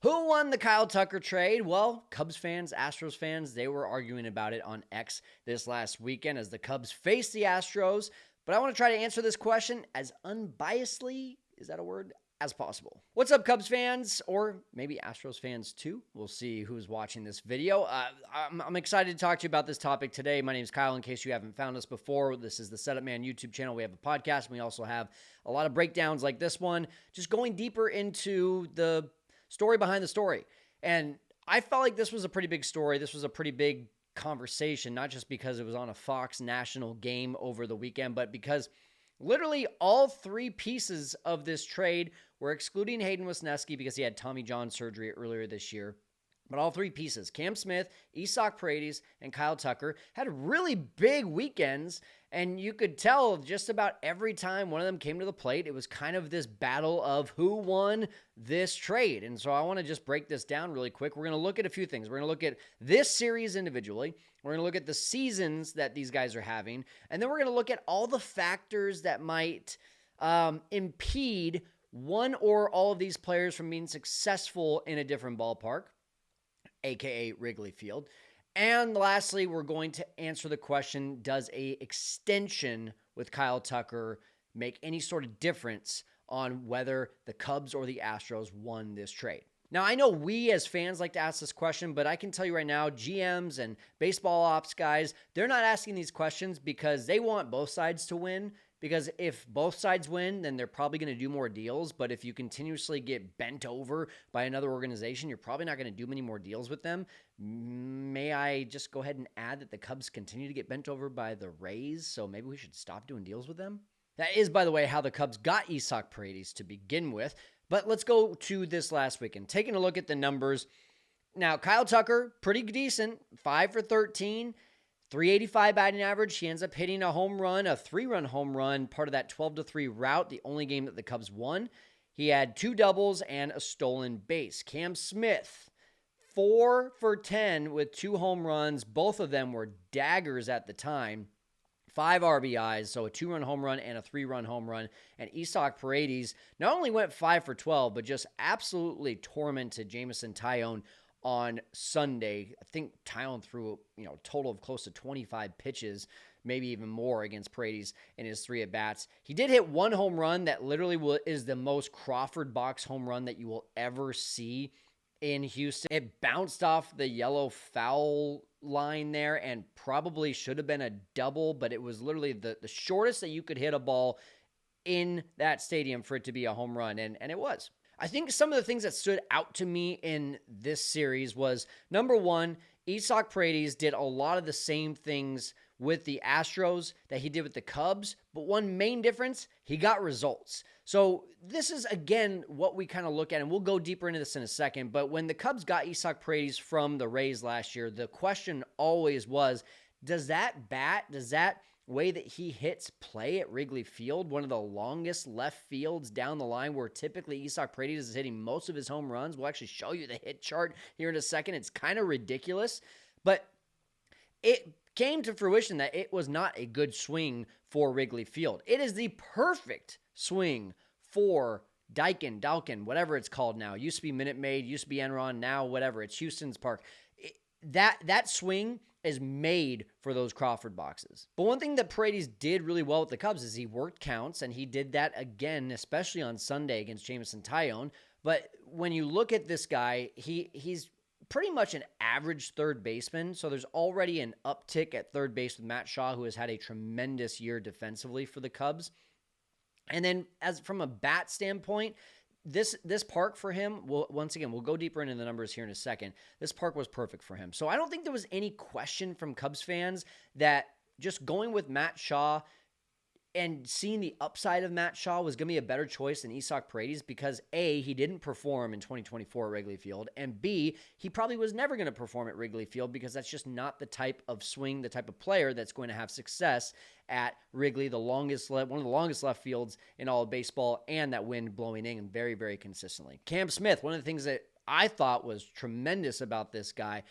Who won the Kyle Tucker trade? Well, Cubs fans, Astros fans, they were arguing about it on X this last weekend as the Cubs faced the Astros. But I want to try to answer this question as unbiasedly, is that a word? As possible. What's up, Cubs fans, or maybe Astros fans too? We'll see who's watching this video. I'm excited to talk to you about this topic today. My name is Kyle. In case you haven't found us before, this is the Setup Man YouTube channel. We have a podcast, and we also have a lot of breakdowns like this one, just going deeper into the story behind the story. And I felt like this was a pretty big story. This was a pretty big conversation, not just because it was on a Fox national game over the weekend, but because literally all three pieces of this trade were excluding Hayden Wesneski because he had Tommy John surgery earlier this year. But all three pieces, Cam Smith, Isak Paredes, and Kyle Tucker, had really big weekends. And you could tell just about every time one of them came to the plate, it was kind of this battle of who won this trade. And so I want to just break this down really quick. We're going to look at a few things. We're going to look at this series individually. We're going to look at the seasons that these guys are having. And then we're going to look at all the factors that might impede one or all of these players from being successful in a different ballpark, aka Wrigley Field. And lastly, we're going to answer the question, does a extension with Kyle Tucker make any sort of difference on whether the Cubs or the Astros won this trade? Now, I know we as fans like to ask this question, but I can tell you right now, GMs and baseball ops guys, they're not asking these questions because they want both sides to win. Because if both sides win, then they're probably going to do more deals. But if you continuously get bent over by another organization, you're probably not going to do many more deals with them. May I just go ahead and add that the Cubs continue to get bent over by the Rays, so maybe we should stop doing deals with them? That is, by the way, how the Cubs got Isak Paredes to begin with. But let's go to this last weekend. Taking a look at the numbers. Now, Kyle Tucker, pretty decent, 5 for 13. 385 batting average. He ends up hitting a home run, a 3-run home run, part of that 12-3 route, the only game that the Cubs won. He had 2 doubles and a stolen base. Cam Smith, 4 for 10 with 2 home runs. Both of them were daggers at the time. 5 RBIs, so a 2-run home run and a 3-run home run. And Isak Paredes not only went 5 for 12, but just absolutely tormented Jameson Taillon on Sunday. I think Taillon threw a total of close to 25 pitches, maybe even more, against Paredes in his 3 at-bats. He did hit 1 home run that literally is the most Crawford box home run that you will ever see in Houston. It bounced off the yellow foul line there and probably should have been a double, but it was literally the shortest that you could hit a ball in that stadium for it to be a home run, and it was. I think some of the things that stood out to me in this series was, number one, Isak Paredes did a lot of the same things with the Astros that he did with the Cubs, but one main difference, he got results. So this is, again, what we kind of look at, and we'll go deeper into this in a second, but when the Cubs got Isak Paredes from the Rays last year, the question always was, does that way that he hits play at Wrigley Field, one of the longest left fields down the line where typically Isak Paredes is hitting most of his home runs? We'll actually show you the hit chart here in a second. It's kind of ridiculous, but it came to fruition that it was not a good swing for Wrigley Field. It is the perfect swing for Dalkin, whatever it's called now. It used to be Minute Maid, used to be Enron, now whatever. It's Houston's Park. That swing is made for those Crawford boxes. But one thing that Paredes did really well with the Cubs is he worked counts, and he did that again, especially on Sunday against Jameson Taillon. But when you look at this guy, he's pretty much an average third baseman, so there's already an uptick at third base with Matt Shaw, who has had a tremendous year defensively for the Cubs. And then as from a bat standpoint, this park for him, once again, we'll go deeper into the numbers here in a second. This park was perfect for him. So I don't think there was any question from Cubs fans that just going with Matt Shaw and seeing the upside of Matt Shaw was going to be a better choice than Isak Paredes because A, he didn't perform in 2024 at Wrigley Field, and B, he probably was never going to perform at Wrigley Field because that's just not the type of swing, the type of player that's going to have success at Wrigley, one of the longest left fields in all of baseball, and that wind blowing in very, very consistently. Cam Smith, one of the things that I thought was tremendous about this guy,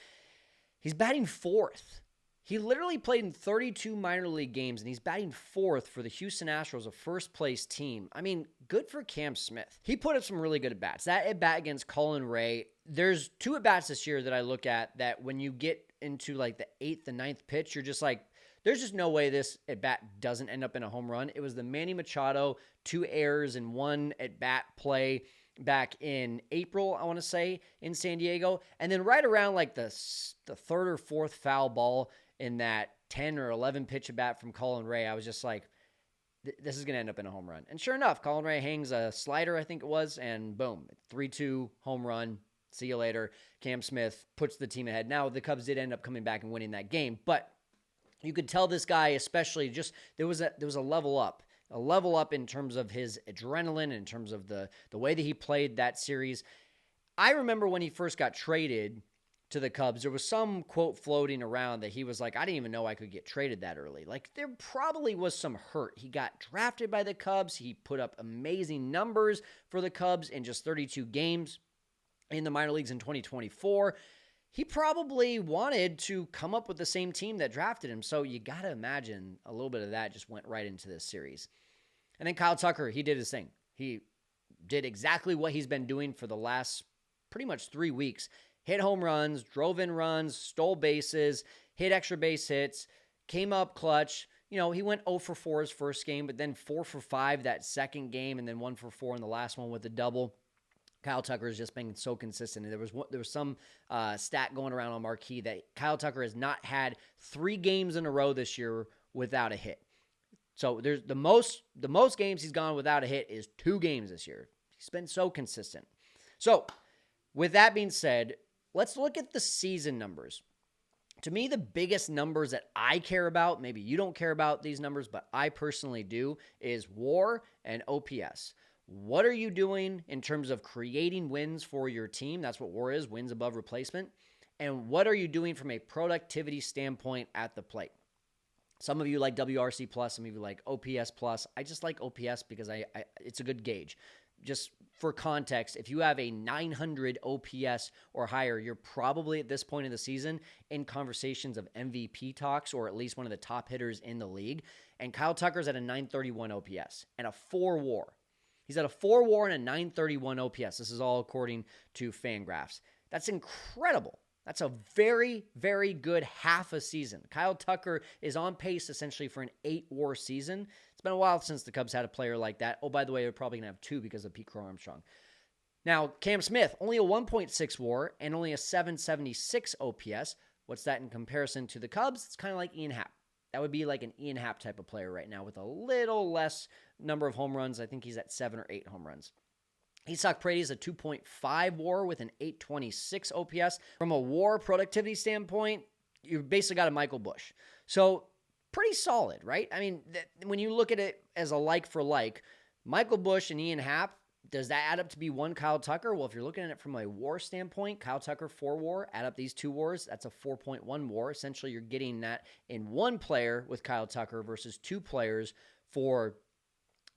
he's batting fourth. He literally played in 32 minor league games, and he's batting fourth for the Houston Astros, a first-place team. I mean, good for Cam Smith. He put up some really good at-bats. That at-bat against Colin Ray, there's two at-bats this year that I look at that when you get into like the 8th and 9th pitch, you're just like, there's just no way this at-bat doesn't end up in a home run. It was the Manny Machado, 2 errors and 1 at-bat play back in April, I want to say, in San Diego. And then right around like the 3rd or 4th foul ball in that 10 or 11 pitch at bat from Colin Ray, I was just like, this is going to end up in a home run. And sure enough, Colin Ray hangs a slider, I think it was, and boom, 3-2 home run. See you later. Cam Smith puts the team ahead. Now, the Cubs did end up coming back and winning that game, but you could tell this guy, especially, just there was a level up. A level up in terms of his adrenaline, in terms of the way that he played that series. I remember when he first got traded to the Cubs, there was some quote floating around that he was like, I didn't even know I could get traded that early. Like, there probably was some hurt. He got drafted by the Cubs. He put up amazing numbers for the Cubs in just 32 games in the minor leagues in 2024. He probably wanted to come up with the same team that drafted him. So you got to imagine a little bit of that just went right into this series. And then Kyle Tucker, he did his thing. He did exactly what he's been doing for the last pretty much 3 weeks. Hit home runs, drove in runs, stole bases, hit extra base hits, came up clutch. You know, he went 0 for 4 his first game, but then 4 for 5 that second game, and then 1 for 4 in the last one with a double. Kyle Tucker has just been so consistent. And there was some stat going around on Marquee that Kyle Tucker has not had 3 games in a row this year without a hit. So there's the most games he's gone without a hit is 2 games this year. He's been so consistent. So with that being said, let's look at the season numbers. To me, the biggest numbers that I care about, maybe you don't care about these numbers, but I personally do, is WAR and OPS. What are you doing in terms of creating wins for your team? That's what WAR is, wins above replacement. And what are you doing from a productivity standpoint at the plate? Some of you like WRC+, some of you like OPS+. I just like OPS because it's a good gauge. Just for context, if you have a 900 OPS or higher, you're probably at this point in the season in conversations of MVP talks or at least one of the top hitters in the league. And Kyle Tucker's at a 931 OPS and a 4 WAR. He's at a 4 WAR and a 931 OPS. This is all according to Fangraphs. That's incredible. That's a very, very good half a season. Kyle Tucker is on pace essentially for an 8 WAR season. It's been a while since the Cubs had a player like that. Oh, by the way, they're probably going to have 2 because of Pete Crow Armstrong. Now, Cam Smith, only a 1.6 WAR and only a 776 OPS. What's that in comparison to the Cubs? It's kind of like Ian Happ. That would be like an Ian Happ type of player right now with a little less number of home runs. I think he's at 7 or 8 home runs. Isak Paredes, a 2.5 WAR with an 826 OPS. From a WAR productivity standpoint, you've basically got a Michael Busch. So pretty solid, right? I mean, when you look at it as a like for like, Michael Busch and Ian Happ, does that add up to be one Kyle Tucker? Well, if you're looking at it from a WAR standpoint, Kyle Tucker 4 WAR, add up these 2 WARs, that's a 4.1 WAR. Essentially, you're getting that in 1 player with Kyle Tucker versus 2 players for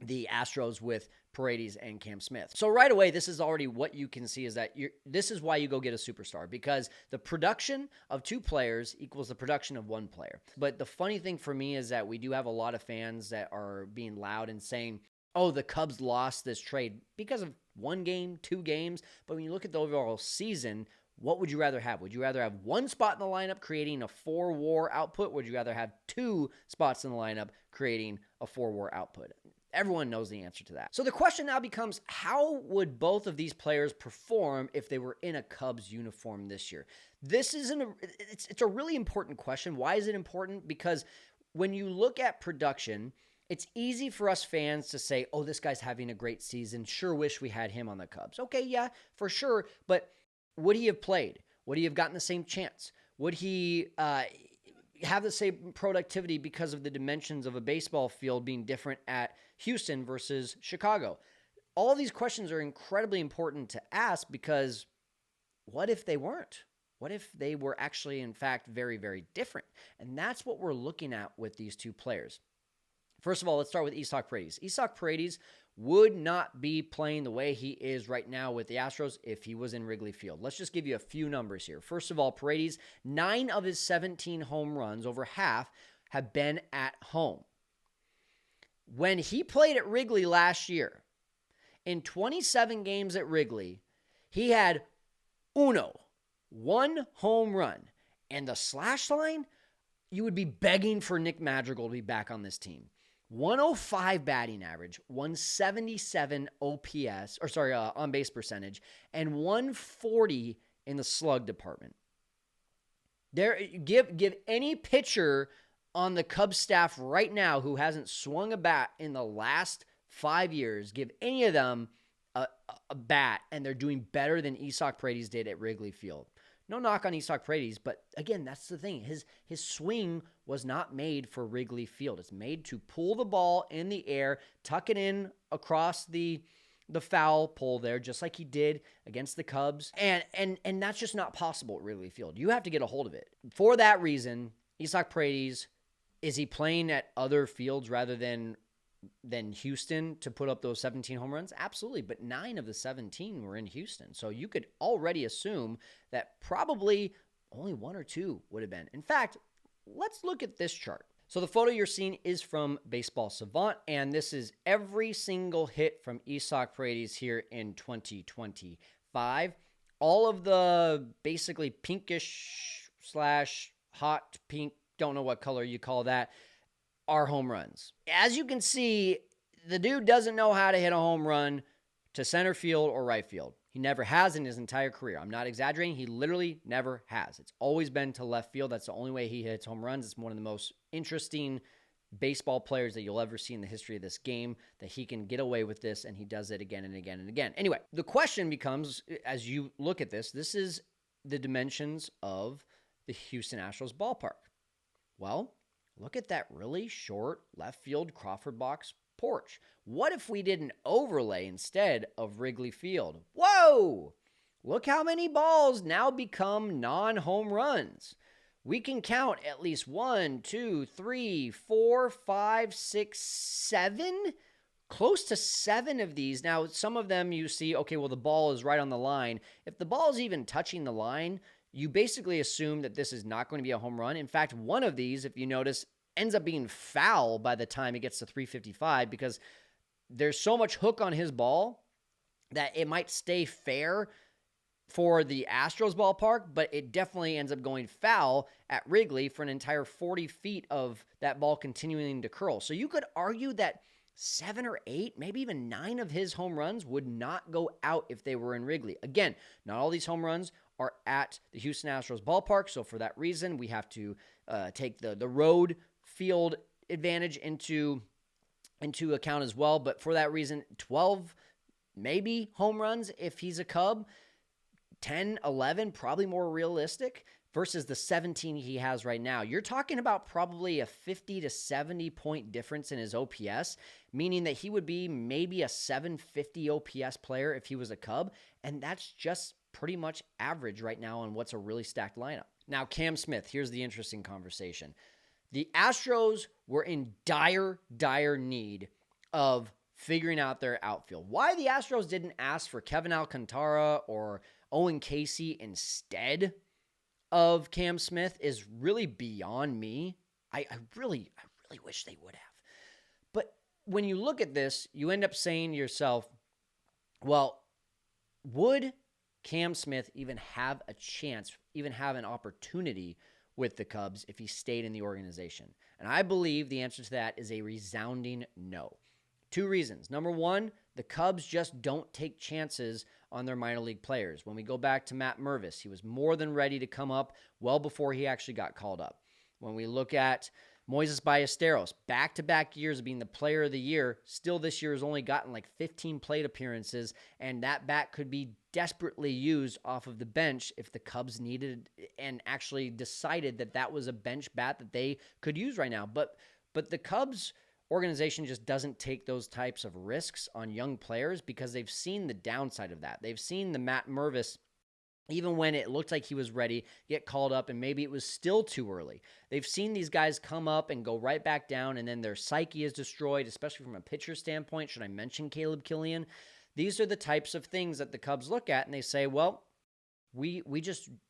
the Astros with Paredes and Cam Smith. So right away, this is already what you can see is that this is why you go get a superstar, because the production of 2 players equals the production of 1 player. But the funny thing for me is that we do have a lot of fans that are being loud and saying, oh, the Cubs lost this trade because of 1 game, 2 games. But when you look at the overall season, what would you rather have? Would you rather have 1 spot in the lineup creating a 4 WAR output? Or would you rather have 2 spots in the lineup creating a 4 WAR output? Everyone knows the answer to that. So the question now becomes, how would both of these players perform if they were in a Cubs uniform this year? This isn't it's a really important question. Why is it important? Because when you look at production, it's easy for us fans to say, oh, this guy's having a great season. Sure wish we had him on the Cubs. Okay, yeah, for sure. But would he have played? Would he have gotten the same chance? Would he have the same productivity because of the dimensions of a baseball field being different at Houston versus Chicago? All of these questions are incredibly important to ask because what if they weren't? What if they were actually, in fact, very, very different? And that's what we're looking at with these 2 players. First of all, let's start with Isak Paredes. Isak Paredes would not be playing the way he is right now with the Astros if he was in Wrigley Field. Let's just give you a few numbers here. First of all, Paredes, 9 of his 17 home runs, over half, have been at home. When he played at Wrigley last year, in 27 games at Wrigley, he had one home run. And the slash line, you would be begging for Nick Madrigal to be back on this team. 105 batting average, 177 OPS, on base percentage, and 140 in the slug department. Give any pitcher on the Cubs staff right now who hasn't swung a bat in the last 5 years, give any of them a bat, and they're doing better than Isaac Paredes did at Wrigley Field. No knock on Isaac Paredes, but again, that's the thing. His swing was not made for Wrigley Field. It's made to pull the ball in the air, tuck it in across the foul pole there, just like he did against the Cubs. And that's just not possible at Wrigley Field. You have to get a hold of it. For that reason, Isaac Paredes, is he playing at other fields rather than Houston to put up those 17 home runs? Absolutely, but 9 of the 17 were in Houston. So you could already assume that probably only 1 or 2 would have been. In fact, let's look at this chart. So the photo you're seeing is from Baseball Savant, and this is every single hit from Isaac Paredes here in 2025. All of the basically pinkish / hot pink, don't know what color you call that, are home runs. As you can see, the dude doesn't know how to hit a home run to center field or right field. He never has in his entire career. I'm not exaggerating. He literally never has. It's always been to left field. That's the only way he hits home runs. It's one of the most interesting baseball players that you'll ever see in the history of this game, that he can get away with this, and he does it again and again and again. Anyway, the question becomes, as you look at this is the dimensions of the Houston Astros ballpark. Well, look at that really short left field Crawford box porch. What if we did an overlay instead of Wrigley Field? Whoa! Look how many balls now become non-home runs. We can count at least 1, 2, 3, 4, 5, 6, 7. Close to 7 of these. Now, some of them you see, okay, well, the ball is right on the line. If the ball is even touching the line, you basically assume that this is not going to be a home run. In fact, one of these, if you notice, ends up being foul by the time it gets to 355 because there's so much hook on his ball that it might stay fair for the Astros ballpark, but it definitely ends up going foul at Wrigley for an entire 40 feet of that ball continuing to curl. So you could argue that 7 or 8, maybe even 9 of his home runs would not go out if they were in Wrigley. Again, not all these home runs are at the Houston Astros ballpark, so for that reason, we have to take the road field advantage into account as well. But for that reason, 12 maybe home runs if he's a Cub, 10, 11 probably more realistic versus the 17 he has right now. You're talking about probably a 50 to 70 point difference in his OPS, meaning that he would be maybe a 750 OPS player if he was a Cub, and that's just pretty much average right now on what's a really stacked lineup. Now, Cam Smith, here's the interesting conversation. The Astros were in dire need of figuring out their outfield. Why the Astros didn't ask for Kevin Alcantara or Owen Casey instead of Cam Smith is really beyond me. I really wish they would have. But when you look at this, you end up saying to yourself, well, would Cam Smith even have a chance, even have an opportunity with the Cubs if he stayed in the organization? And I believe the answer to that is a resounding no. 2 reasons. Number 1, the Cubs just don't take chances on their minor league players. When we go back to Matt Mervis, he was more than ready to come up well before he actually got called up. When we look at Moises Ballesteros, back-to-back years of being the player of the year, still this year has only gotten like 15 plate appearances, and that bat could be desperately used off of the bench if the Cubs needed and actually decided that that was a bench bat that they could use right now. But the Cubs organization just doesn't take those types of risks on young players because they've seen the downside of that. They've seen the Matt Mervis even when it looked like he was ready, get called up, and maybe it was still too early. They've seen these guys come up and go right back down, and then their psyche is destroyed, especially from a pitcher standpoint. Should I mention Caleb Killian? These are the types of things that the Cubs look at, and they say, well, we're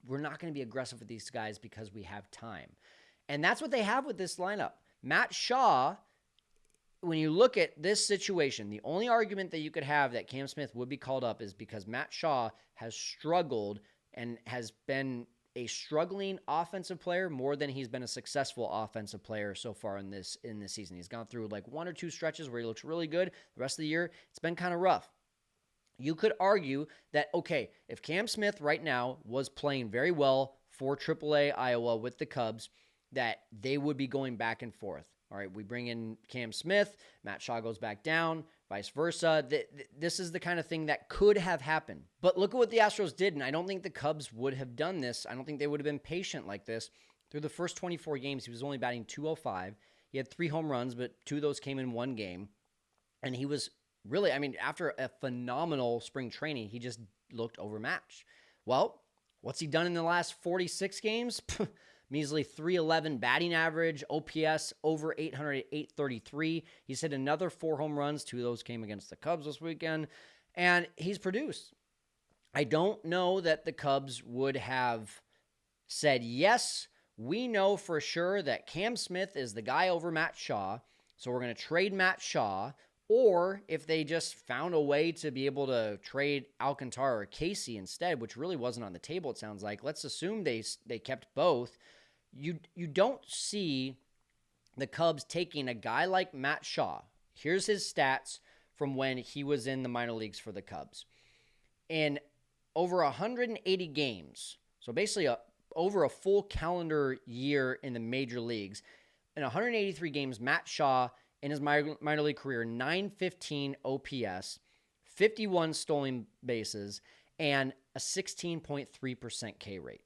not going to be aggressive with these guys because we have time. And that's what they have with this lineup. Matt Shaw, when you look at this situation, the only argument that you could have that Cam Smith would be called up is because Matt Shaw has struggled and has been a struggling offensive player more than he's been a successful offensive player so far in this season. He's gone through like one or two stretches where he looks really good. The rest of the year, it's been kind of rough. You could argue that, okay, if Cam Smith right now was playing very well for AAA Iowa with the Cubs, that they would be going back and forth. All right, we bring in Cam Smith, Matt Shaw goes back down, vice versa. This is the kind of thing that could have happened. But look at what the Astros did, and I don't think the Cubs would have done this. I don't think they would have been patient like this. Through the first 24 games, he was only batting .205. He had 3 home runs, but 2 of those came in one game. And he was really, after a phenomenal spring training, he just looked overmatched. Well, what's he done in the last 46 games? Measly .311 batting average, OPS over 800 at 833. He's hit another 4 home runs. 2 of those came against the Cubs this weekend. And he's produced. I don't know that the Cubs would have said, yes, we know for sure that Cam Smith is the guy over Matt Shaw, so we're going to trade Matt Shaw. Or if they just found a way to be able to trade Alcantara or Casey instead, which really wasn't on the table, it sounds like. Let's assume they kept both. You don't see the Cubs taking a guy like Matt Shaw. Here's his stats from when he was in the minor leagues for the Cubs. In over 180 games, so basically over a full calendar year in the major leagues, in 183 games, Matt Shaw in his minor league career, .915 OPS, 51 stolen bases, and a 16.3% K rate.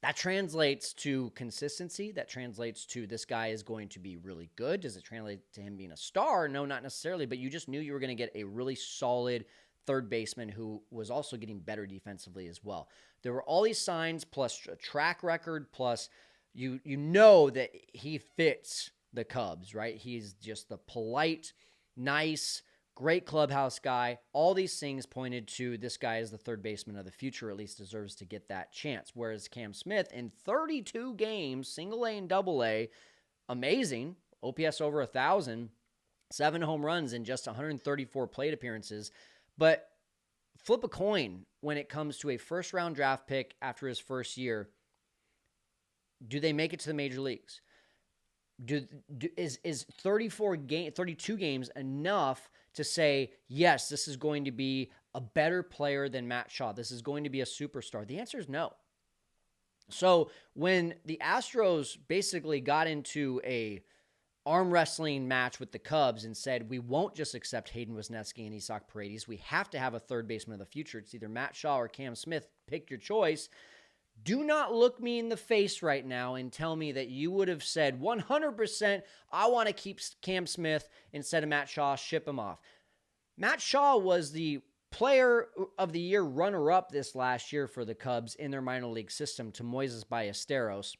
That translates to consistency. That translates to this guy is going to be really good. Does it translate to him being a star? No, not necessarily, but you just knew you were going to get a really solid third baseman who was also getting better defensively as well. There were all these signs plus a track record plus you know that he fits the Cubs, right? He's just the polite, nice, great clubhouse guy. All these things pointed to this guy as the third baseman of the future, at least deserves to get that chance. Whereas Cam Smith, in 32 games, single A and double A, amazing, OPS over 1,000, 7 home runs in just 134 plate appearances. But flip a coin when it comes to a first-round draft pick after his first year. Do they make it to the major leagues? Is 32 games enough to say, yes, this is going to be a better player than Matt Shaw? This is going to be a superstar? The answer is no. So when the Astros basically got into a arm wrestling match with the Cubs and said, we won't just accept Hayden Wesneski and Isaac Paredes. We have to have a third baseman of the future. It's either Matt Shaw or Cam Smith. Pick your choice. Do not look me in the face right now and tell me that you would have said 100%, I want to keep Cam Smith instead of Matt Shaw, ship him off. Matt Shaw was the player of the year runner-up this last year for the Cubs in their minor league system to Moises Ballesteros.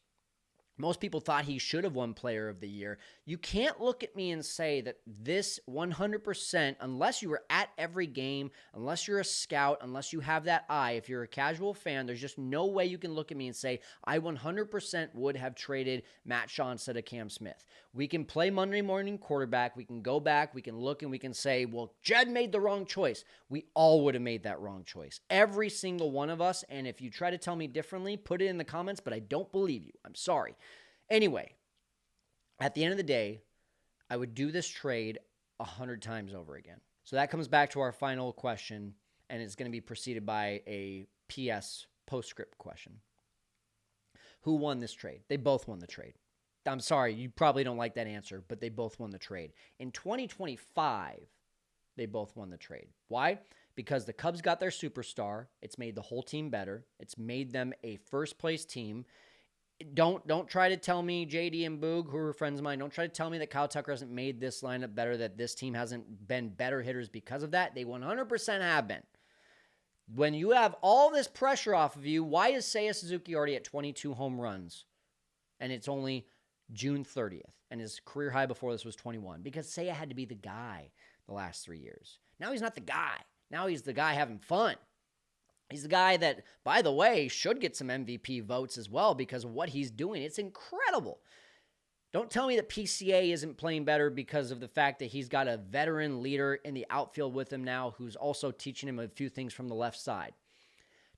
Most people thought he should have won player of the year. You can't look at me and say that this 100%, unless you were at every game, unless you're a scout, unless you have that eye, if you're a casual fan, there's just no way you can look at me and say, I 100% would have traded Matt Shaw instead of Cam Smith. We can play Monday morning quarterback. We can go back. We can look and we can say, well, Jed made the wrong choice. We all would have made that wrong choice. Every single one of us. And if you try to tell me differently, put it in the comments, but I don't believe you. I'm sorry. Anyway, at the end of the day, I would do this trade 100 times over again. So that comes back to our final question, and it's going to be preceded by a PS postscript question. Who won this trade? They both won the trade. I'm sorry, you probably don't like that answer, but they both won the trade. In 2025, they both won the trade. Why? Because the Cubs got their superstar. It's made the whole team better. It's made them a first-place team. Don't try to tell me, JD and Boog, who are friends of mine, don't try to tell me that Kyle Tucker hasn't made this lineup better, that this team hasn't been better hitters because of that. They 100% have been. When you have all this pressure off of you, why is Seiya Suzuki already at 22 home runs? And it's only June 30th. And his career high before this was 21. Because Seiya had to be the guy the last 3 years. Now he's not the guy. Now he's the guy having fun. He's the guy that, by the way, should get some MVP votes as well because of what he's doing. It's incredible. Don't tell me that PCA isn't playing better because of the fact that he's got a veteran leader in the outfield with him now who's also teaching him a few things from the left side.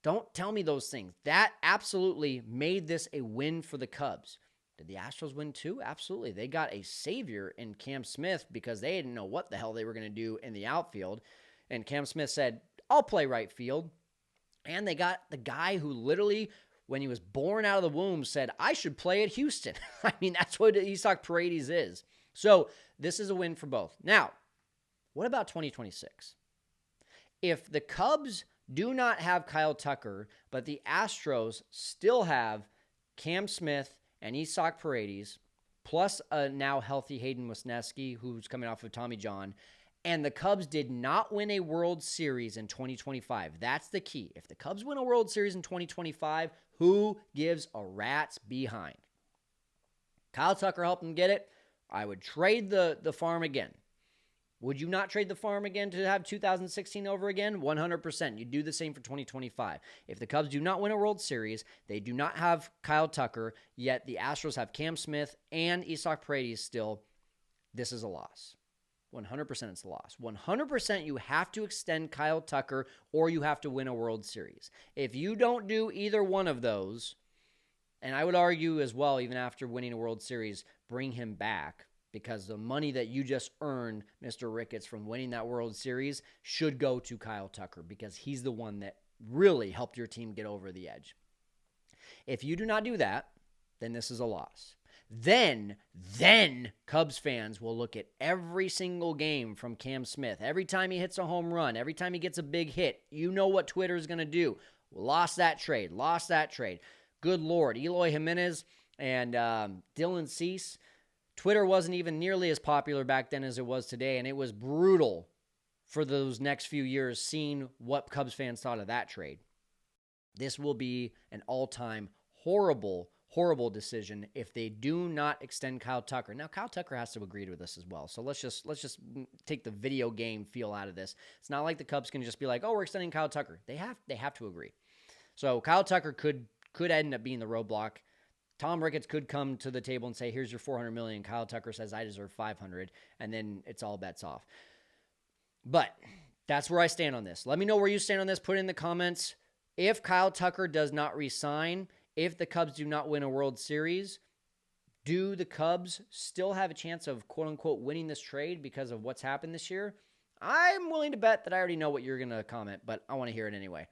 Don't tell me those things. That absolutely made this a win for the Cubs. Did the Astros win too? Absolutely. They got a savior in Cam Smith because they didn't know what the hell they were going to do in the outfield. And Cam Smith said, I'll play right field. And they got the guy who literally, when he was born out of the womb, said, I should play at Houston. I mean, that's what Isaac Paredes is. So this is a win for both. Now, what about 2026? If the Cubs do not have Kyle Tucker, but the Astros still have Cam Smith and Isaac Paredes, plus a now healthy Hayden Wesneski, who's coming off of Tommy John, and the Cubs did not win a World Series in 2025. That's the key. If the Cubs win a World Series in 2025, who gives a rat's behind? Kyle Tucker helped them get it. I would trade the farm again. Would you not trade the farm again to have 2016 over again? 100%. You do the same for 2025. If the Cubs do not win a World Series, they do not have Kyle Tucker, yet the Astros have Cam Smith and Isaac Paredes still, this is a loss. 100% it's a loss. 100% you have to extend Kyle Tucker or you have to win a World Series. If you don't do either one of those, and I would argue as well, even after winning a World Series, bring him back because the money that you just earned, Mr. Ricketts, from winning that World Series should go to Kyle Tucker because he's the one that really helped your team get over the edge. If you do not do that, then this is a loss. Then Cubs fans will look at every single game from Cam Smith. Every time he hits a home run, every time he gets a big hit, you know what Twitter is going to do. Lost that trade. Good Lord. Eloy Jimenez and Dylan Cease. Twitter wasn't even nearly as popular back then as it was today, and it was brutal for those next few years seeing what Cubs fans thought of that trade. This will be an all-time horrible decision if they do not extend Kyle Tucker. Now, Kyle Tucker has to agree to this as well. So let's just take the video game feel out of this. It's not like the Cubs can just be like, oh, we're extending Kyle Tucker. They have to agree. So Kyle Tucker could end up being the roadblock. Tom Ricketts could come to the table and say, here's your $400 million. Kyle Tucker says, I deserve $500, and then it's all bets off. But that's where I stand on this. Let me know where you stand on this. Put it in the comments. If Kyle Tucker does not resign, if the Cubs do not win a World Series, do the Cubs still have a chance of quote-unquote winning this trade because of what's happened this year? I'm willing to bet that I already know what you're going to comment, but I want to hear it anyway.